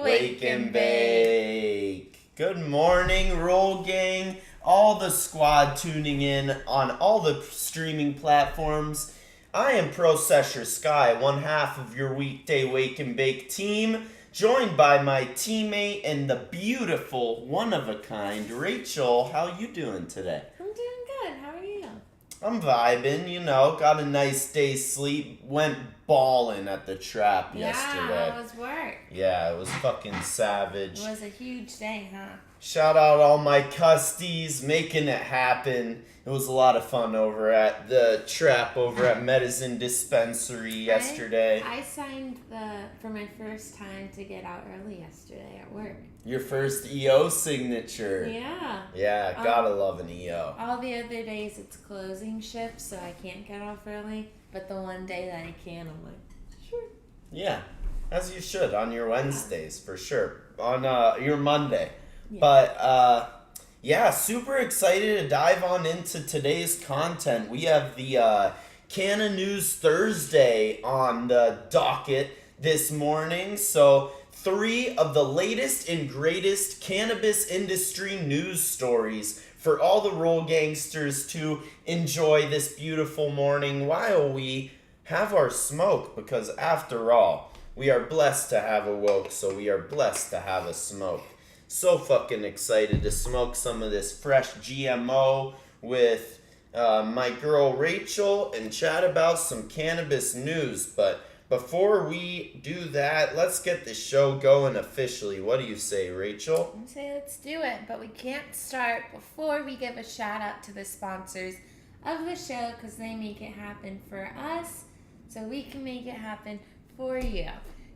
Wake and Bake. Good morning, Roll Gang. All the squad tuning in on all the streaming platforms. I am Processor Sky, one half of your Weekday Wake and Bake team, joined by my teammate and the beautiful, one-of-a-kind Rachel. How you doing today? I'm doing good. How are you? I'm vibing, got a nice day's sleep, went ballin' at the trap yesterday. Yeah, how was work? Yeah, it was fucking savage. It was a huge day, huh? Shout out all my custies making it happen. It was a lot of fun over at the trap over at Medicine Dispensary yesterday. I signed for my first time to get out early yesterday at work. Your first EO signature. Yeah. Yeah, gotta love an EO. All the other days it's closing shift, so I can't get off early. But the one day that I can, I'm like, sure. Yeah, as you should on your Wednesdays, for sure. On your Monday. Yeah. But, super excited to dive on into today's content. We have the Canna News Thursday on the docket this morning. So, 3 of the latest and greatest cannabis industry news stories for all the Roll Gangsters to enjoy this beautiful morning while we have our smoke. Because after all, we are blessed to have a woke, so we are blessed to have a smoke. So fucking excited to smoke some of this fresh GMO with my girl Rachel and chat about some cannabis news. But before we do that, let's get the show going officially. What do you say, Rachel? I say let's do it, but we can't start before we give a shout out to the sponsors of the show because they make it happen for us so we can make it happen for you.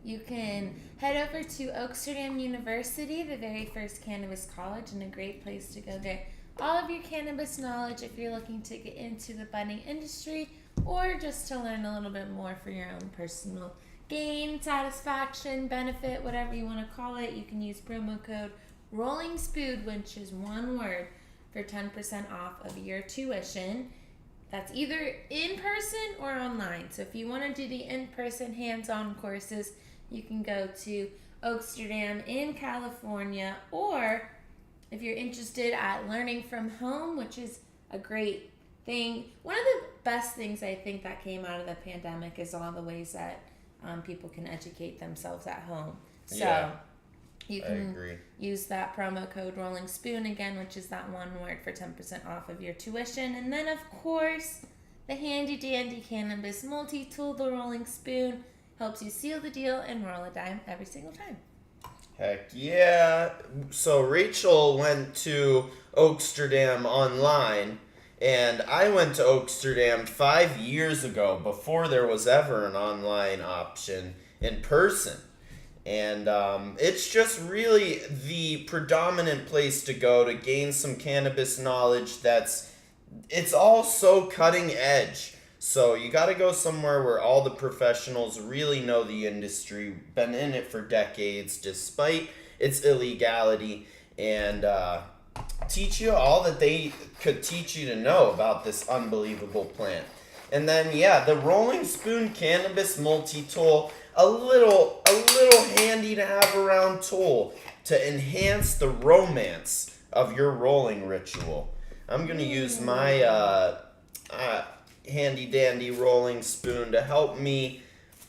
You can head over to WWnB University, the very first cannabis college, and a great place to go get all of your cannabis knowledge if you're looking to get into the budding industry or just to learn a little bit more for your own personal gain, satisfaction, benefit, whatever you want to call it. You can use promo code ROLLINGSPOOD, which is one word, for 10% off of your tuition. That's either in person or online. So if you want to do the in-person hands-on courses, you can go to Oaksterdam in California, or if you're interested at learning from home, which is a great thing. One of the best things I think that came out of the pandemic is all the ways that people can educate themselves at home. So you can use that promo code Rolling Spoon again, which is that one word, for 10% off of your tuition. And then, of course, the handy dandy cannabis multi-tool, the Rolling Spoon, helps you seal the deal and roll a dime every single time. Heck yeah. So Rachel went to Oaksterdam online, and I went to Oaksterdam 5 years ago before there was ever an online option in person. And it's just really the predominant place to go to gain some cannabis knowledge it's all so cutting edge. So you got to go somewhere where all the professionals really know the industry, been in it for decades despite its illegality, and teach you all that they could teach you to know about this unbelievable plant. And then, the Rolling Spoon Cannabis Multi-Tool, a little handy to have around tool to enhance the romance of your rolling ritual. I'm going to use my handy dandy rolling spoon to help me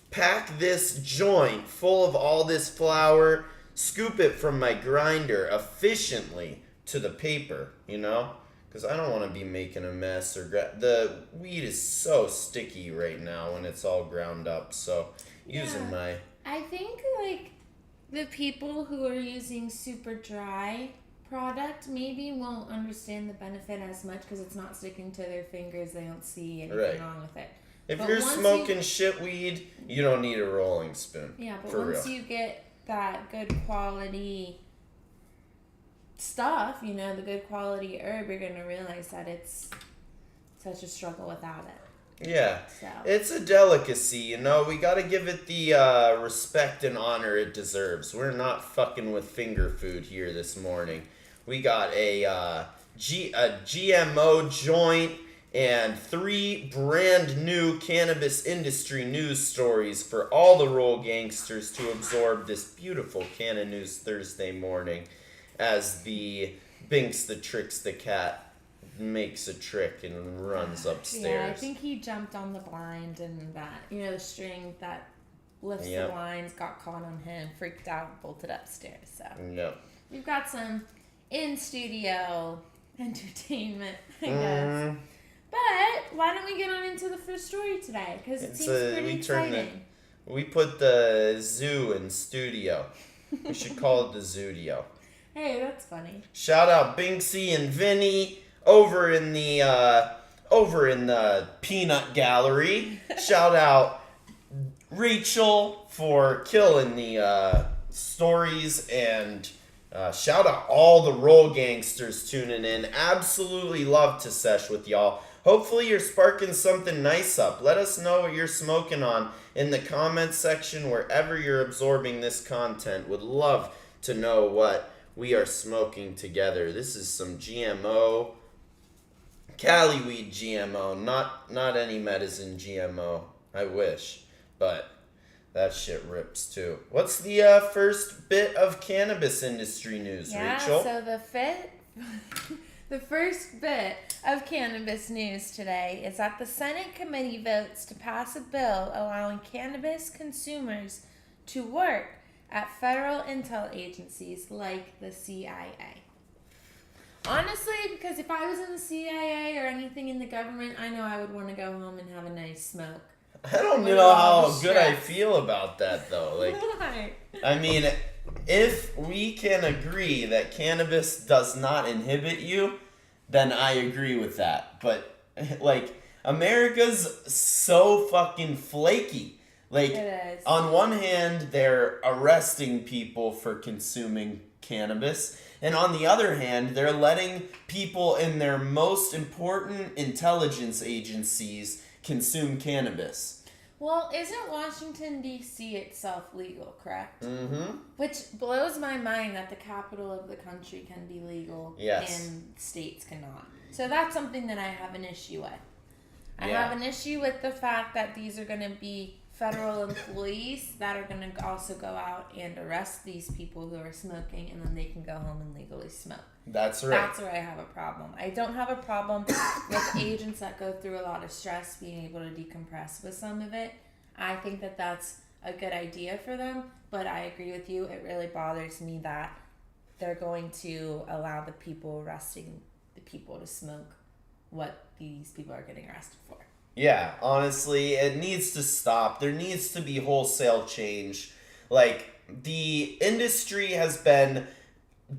pack this joint full of all this flour, scoop it from my grinder efficiently to the paper, because I don't want to be making a mess. The weed is so sticky right now when it's all ground up, so using my... I think, the people who are using super dry product maybe won't understand the benefit as much because it's not sticking to their fingers. They don't see anything wrong with it. If you're smoking shit weed, you don't need a rolling spoon. Yeah, but once you get that good quality stuff, the good quality herb, you're going to realize that it's such a struggle without it. Yeah, so. It's a delicacy, we got to give it the respect and honor it deserves. We're not fucking with finger food here this morning. We got a GMO joint and 3 brand new cannabis industry news stories for all the rural gangsters to absorb this beautiful can of news Thursday morning as the Binks the Tricks the cat makes a trick and runs upstairs. Yeah, I think he jumped on the blind and that, the string that lifts the blinds got caught on him, freaked out, bolted upstairs. So we've got some in-studio entertainment, I guess. But why don't we get on into the first story today? Because it seems pretty exciting. We put the zoo in studio. We should call it the Zoodio. Hey, that's funny. Shout out Binksy and Vinny over in the peanut gallery. Shout out Rachel for killing the stories, and shout out all the roll gangsters tuning in. Absolutely love to sesh with y'all. Hopefully you're sparking something nice up. Let us know what you're smoking on in the comments section wherever you're absorbing this content. Would love to know what we are smoking together. This is some GMO, Cali weed GMO, not any medicine GMO. I wish, but that shit rips too. What's the first bit of cannabis industry news, Rachel? So the first bit of cannabis news today is that the Senate committee votes to pass a bill allowing cannabis consumers to work at federal intel agencies like the CIA. Honestly, because if I was in the CIA or anything in the government, I know I would want to go home and have a nice smoke. I don't know how good I feel about that, though. Why? I mean, if we can agree that cannabis does not inhibit you, then I agree with that. But, America's so fucking flaky. It is. On one hand, they're arresting people for consuming cannabis, and on the other hand, they're letting people in their most important intelligence agencies consume cannabis. Well, isn't Washington, D.C. itself legal, correct? Mm-hmm. Which blows my mind that the capital of the country can be legal and states cannot. So that's something that I have an issue with. I have an issue with the fact that these are going to be federal employees that are going to also go out and arrest these people who are smoking, and then they can go home and legally smoke. That's right. That's where I have a problem. I don't have a problem with agents that go through a lot of stress being able to decompress with some of it. I think that that's a good idea for them, but I agree with you. It really bothers me that they're going to allow the people arresting the people to smoke what these people are getting arrested for. Yeah, honestly, it needs to stop. There needs to be wholesale change. The industry has been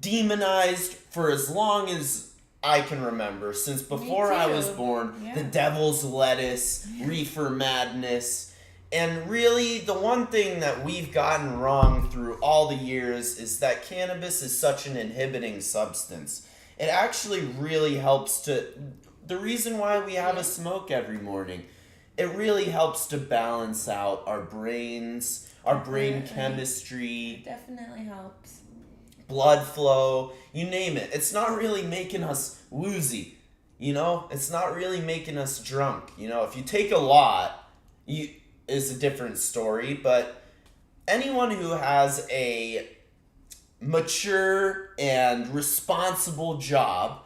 demonized for as long as I can remember, since before I was born. The devil's lettuce, reefer madness. And really, the one thing that we've gotten wrong through all the years is that cannabis is such an inhibiting substance. It actually really helps to... The reason why we have a smoke every morning, it really helps to balance out our brains, our brain chemistry. It definitely helps. Blood flow, you name it. It's not really making us woozy, It's not really making us drunk. If you take a lot, is a different story, but anyone who has a mature and responsible job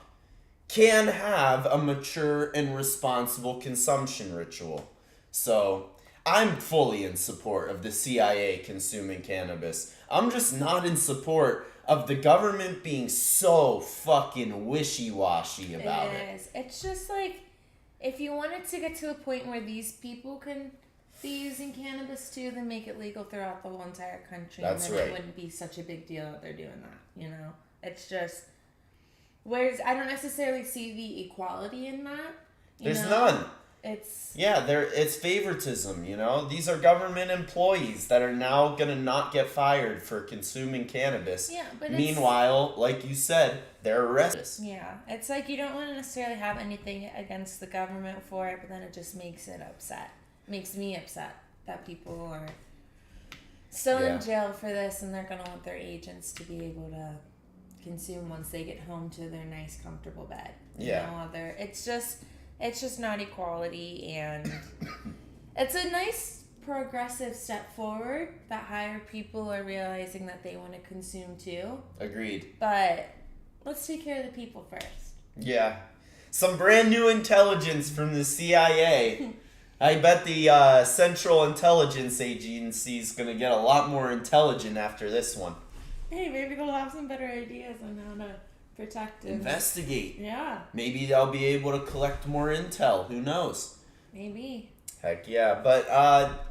can have a mature and responsible consumption ritual. So, I'm fully in support of the CIA consuming cannabis. I'm just not in support of the government being so fucking wishy-washy about it. It is. It's just if you wanted to get to a point where these people can be using cannabis too, then make it legal throughout the whole entire country. That's and then right. It wouldn't be such a big deal that they're doing that, It's just... Whereas I don't necessarily see the equality in that. There's none. It's... Yeah, it's favoritism, These are government employees that are now going to not get fired for consuming cannabis. Yeah, but meanwhile, like you said, they're arrested. Yeah, it's you don't want to necessarily have anything against the government for it, but then it just makes it upset. Makes me upset that people are still in jail for this, and they're going to want their agents to be able to consume once they get home to their nice, comfortable bed. It's just... It's just not equality, and it's a nice progressive step forward that higher people are realizing that they want to consume too. Agreed. But let's take care of the people first. Yeah. Some brand new intelligence from the CIA. I bet the Central Intelligence Agency is going to get a lot more intelligent after this one. Hey, maybe they'll have some better ideas on how to protect and investigate. Yeah. Maybe they'll be able to collect more intel. Who knows? Maybe. Heck yeah. But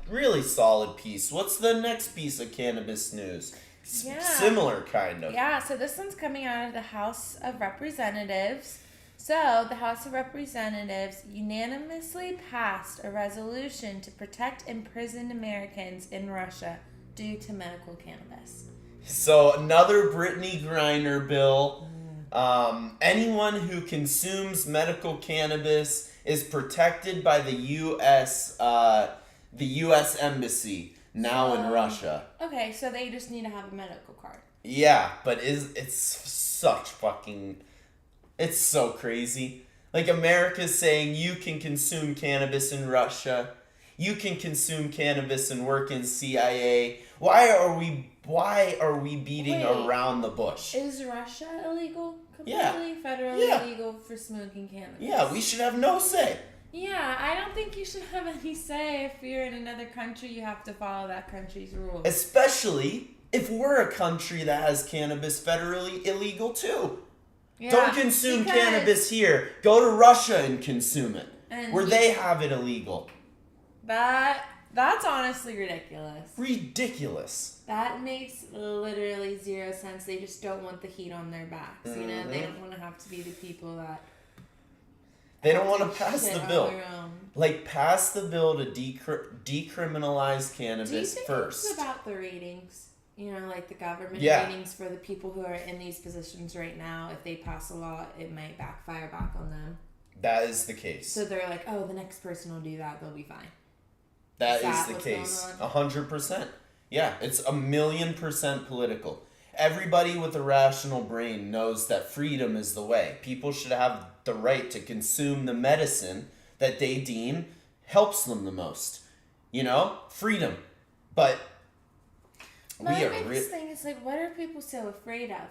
really solid piece. What's the next piece of cannabis news? Yeah. Similar kind of. Yeah, so this one's coming out of the House of Representatives. So, the House of Representatives unanimously passed a resolution to protect imprisoned Americans in Russia due to medical cannabis. So, another Brittany Griner bill. Anyone who consumes medical cannabis is protected by the U.S. Embassy now in Russia. Okay, so they just need to have a medical card. Yeah, but it's so crazy. Like, America's saying you can consume cannabis in Russia. You can consume cannabis and work in CIA. Why are we beating around the bush? Is Russia illegal? Yeah. Completely federally illegal for smoking cannabis? Yeah, we should have no say. Yeah, I don't think you should have any say. If you're in another country, you have to follow that country's rules. Especially if we're a country that has cannabis federally illegal too. Yeah, don't consume cannabis here. Go to Russia and consume it. Where they have it illegal. That's honestly ridiculous. Ridiculous. That makes literally zero sense. They just don't want the heat on their backs. You know, they don't want to have to be the people that... They don't want to pass the bill. Like, pass the bill to decriminalize cannabis first. Do you think it's about the ratings? You know, like the government ratings for the people who are in these positions right now. If they pass a law, it might backfire back on them. That is the case. So they're like, oh, the next person will do that. They'll be fine. That is the case. 100%. Yeah, it's 1,000,000% political. Everybody with a rational brain knows that freedom is the way. People should have the right to consume the medicine that they deem helps them the most. You know? Freedom. But my biggest thing is, like, what are people so afraid of?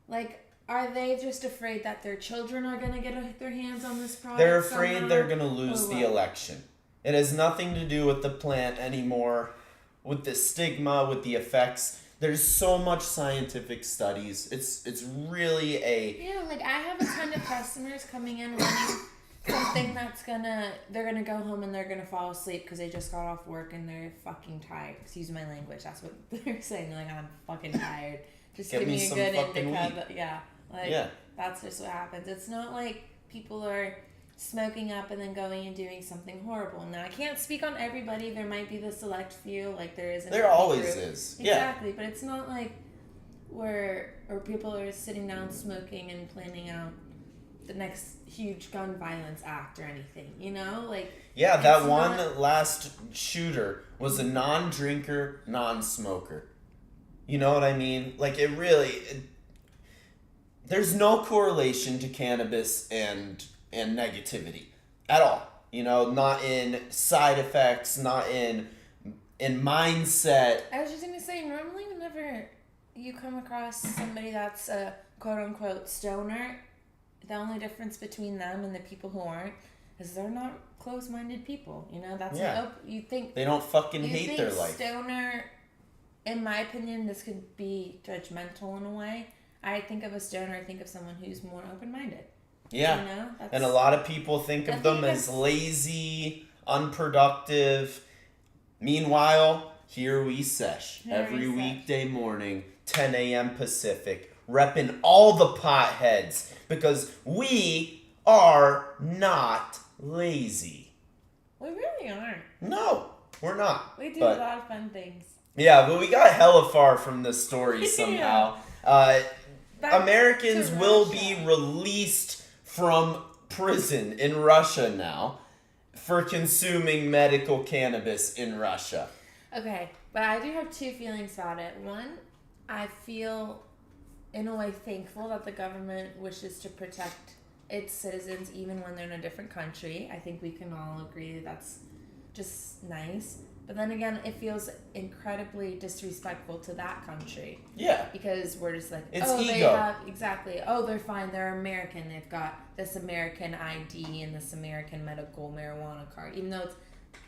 Like, are they just afraid that their children are going to get their hands on this product? They're afraid they're going to lose the election. It has nothing to do with the plant anymore, with the stigma, with the effects. There's so much scientific studies. It's really a... Yeah, like, I have a ton of customers coming in wanting something they're gonna go home and they're gonna fall asleep because they just got off work and they're fucking tired. Excuse my language. That's what they're saying. Like, I'm fucking tired. Just give me a good indica. Yeah. That's just what happens. It's not like people are smoking up and then going and doing something horrible. Now, I can't speak on everybody. There might be the select few, like there is. There always is. Exactly, but it's not like where people are sitting down smoking and planning out the next huge gun violence act or anything, you know? Like, yeah, that one last shooter was a non-drinker, non-smoker. You know what I mean? Like, there's no correlation to cannabis and negativity at all. You know, not in side effects, not in mindset. I was just going to say, normally whenever you come across somebody that's a quote-unquote stoner, the only difference between them and the people who aren't is they're not closed-minded people. You know, that's you think they don't fucking hate their life. Stoner, in my opinion, this could be judgmental in a way. I think of a stoner, I think of someone who's more open-minded. Yeah, you know? And a lot of people think of them as lazy, unproductive. Meanwhile, here we sesh every weekday morning, 10 a.m. Pacific, repping all the potheads because we are not lazy. We really aren't. No, we're not. We do a lot of fun things. Yeah, but we got hella far from this story somehow. Americans will be released from prison in Russia now for consuming medical cannabis in Russia. Okay, but I do have two feelings about it. One, I feel in a way thankful that the government wishes to protect its citizens even when they're in a different country. I think we can all agree that that's just nice. But then again, it feels incredibly disrespectful to that country. Yeah. Because we're just like, it's oh, ego. they have, exactly, oh, they're fine, they're American, they've got this American ID and this American medical marijuana card. Even though it's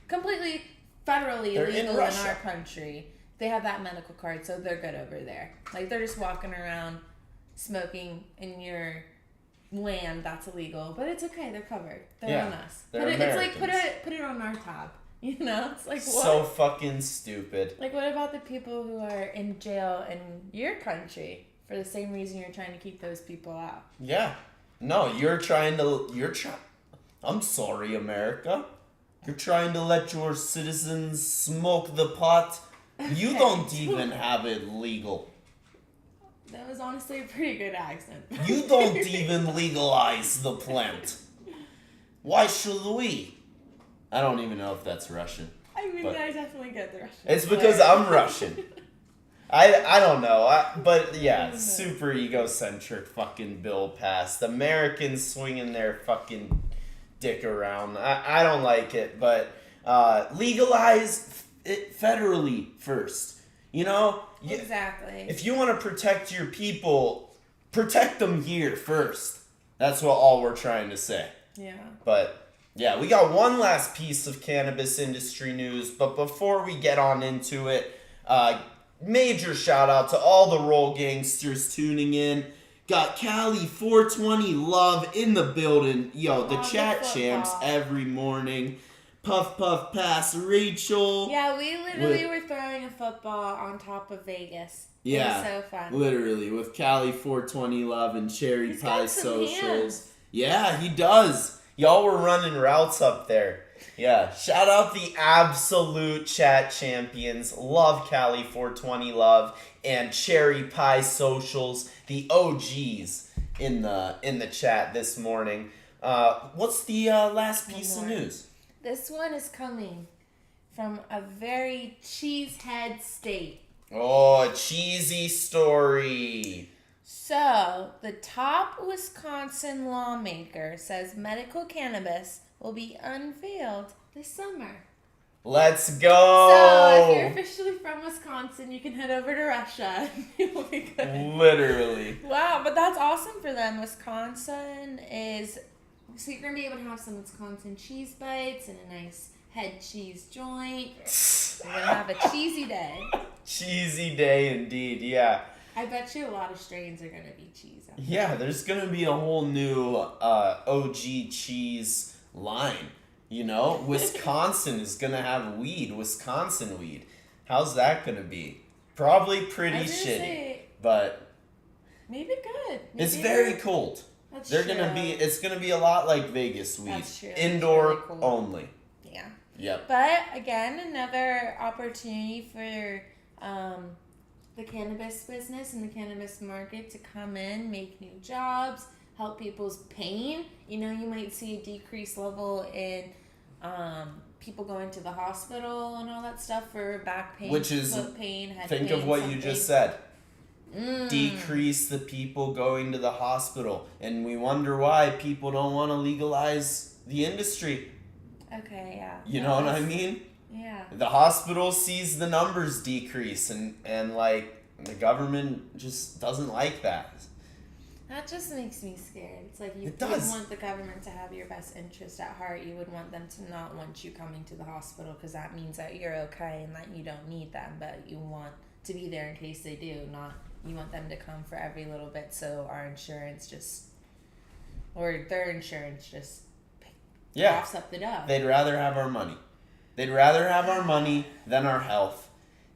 completely federally They're illegal in in our country, they have that medical card, so they're good over there. Like, they're just walking around smoking in your land that's illegal, but it's okay, they're covered. They're on us. They're It's like, Americans. put it on our tab. You know, it's like, what? So fucking stupid. Like, what about the people who are in jail in your country for the same reason you're trying to keep those people out? Yeah. No, I'm sorry, America. You're trying to let your citizens smoke the pot. You don't even have it legal. That was honestly a pretty good accent. You don't even legalize the plant. Why should we? I don't even know if that's Russian. I mean, I definitely get the Russian. It's because I'm Russian. I don't know. But yeah, I don't know. super egocentric fucking bill passed. Americans swinging their fucking dick around. I don't like it, but legalize it federally first. You know? Exactly. If you want to protect your people, protect them here first. That's all we're trying to say. Yeah. But yeah, we got one last piece of cannabis industry news, but before we get on into it, major shout out to all the Roll Gangsters tuning in. Got Cali 420 Love in the building. Yo, the chat champs every morning. Puff Puff Pass Rachel. Yeah, we literally were throwing a football on top of Vegas. Yeah, it was so fun. Literally, with Cali 420 Love and Cherry He's Pie got some Socials. hands. Yeah, he does. Y'all were running routes up there. Yeah, shout out the absolute chat champions. Love Cali 420 Love and Cherry Pie Socials, the OGs in the chat this morning. What's the last piece of news? This one is coming from a very cheesehead state. Oh, a cheesy story. So, the top Wisconsin lawmaker says medical cannabis will be unveiled this summer. Let's So, go. if you're officially from Wisconsin, you can head over to Russia. It will be good. Literally. Wow, but that's awesome for them. Wisconsin is... So you're going to be able to have some Wisconsin cheese bites and a nice head cheese joint. You're going to have a cheesy day. Cheesy day indeed, yeah. I bet you a lot of strains are going to be cheese. Yeah, there's going to be a whole new OG cheese line, you know? Wisconsin is going to have weed, Wisconsin weed. How's that going to be? Probably pretty shitty, but... Maybe good. Maybe it's very cold. That's It's going to be a lot like Vegas weed. That's true. Indoor Really cool. only. Yeah. Yep. But, again, another opportunity for... the cannabis business and the cannabis market to come in, make new jobs, help people's pain. You know, you might see a decreased level in people going to the hospital and all that stuff for back pain, Which is, foot pain, head think pain, of what something. you just said. Decrease the people going to the hospital. And we wonder why people don't want to legalize the industry. Okay, yeah. You know what I mean? Yeah. The hospital sees the numbers decrease and like the government just doesn't like that. That just makes me scared. It's like you It would does. want the government to have your best interest at heart. You would want them to not want you coming to the hospital because that means that you're okay and that you don't need them, but you want to be there in case they do. Not you want them to come for every little bit so our insurance or their insurance just coughs up the dough. They'd rather have our money. They'd rather have our money than our health.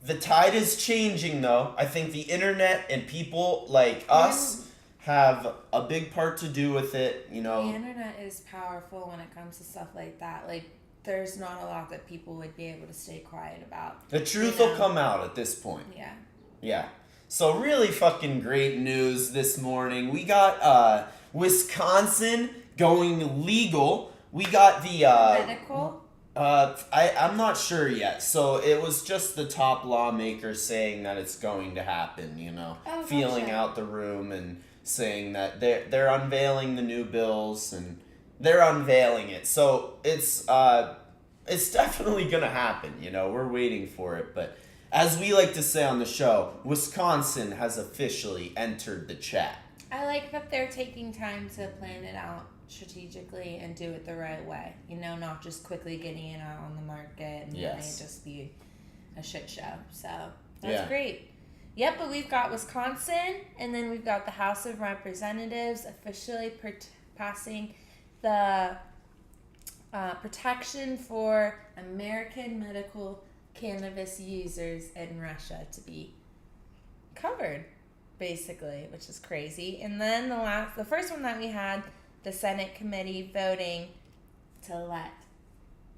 The tide is changing, though. I think the internet and people like us have a big part to do with it, you know. The internet is powerful when it comes to stuff like that. Like, there's not a lot that people would be able to stay quiet about. The truth will come out at this point. Yeah. Yeah. So really fucking great news this morning. We got Wisconsin going legal. We got the Medical? I'm not sure yet. So it was just the top lawmakers saying that it's going to happen, Oh, feeling gotcha. out the room and saying that they're unveiling the new bills and they're unveiling it. So it's definitely gonna happen, We're waiting for it, but as we like to say on the show, Wisconsin has officially entered the chat. I like that they're taking time to plan it out strategically and do it the right way. Not just quickly getting it out on the market and then it just be a shit show. So that's great. Yep, but we've got Wisconsin, and then we've got the House of Representatives officially passing the protection for American medical cannabis users in Russia to be covered, basically, which is crazy. And then the first one that we had, the Senate committee voting to let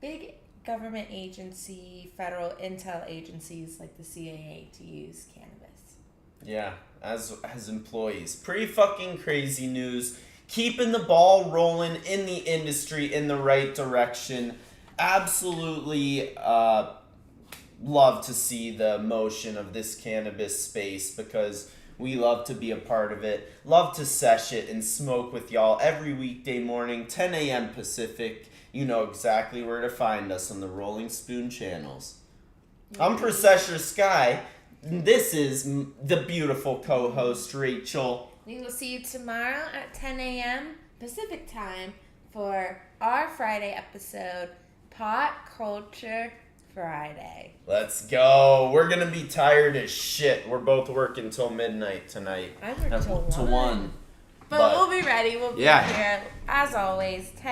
big government agency, federal intel agencies like the CIA to use cannabis. Yeah, as employees. Pretty fucking crazy news. Keeping the ball rolling in the industry in the right direction. Absolutely love to see the motion of this cannabis space because we love to be a part of it. Love to sesh it and smoke with y'all every weekday morning, 10 a.m. Pacific. You know exactly where to find us on the Rolling Spoon channels. I'm Processor Sky. This is the beautiful co-host, Rachel. We will see you tomorrow at 10 a.m. Pacific time for our Friday episode, Pot Culture Friday. Let's go. We're going to be tired as shit. We're both working till midnight tonight. I work till 1. But we'll be ready. We'll be here, as always, 10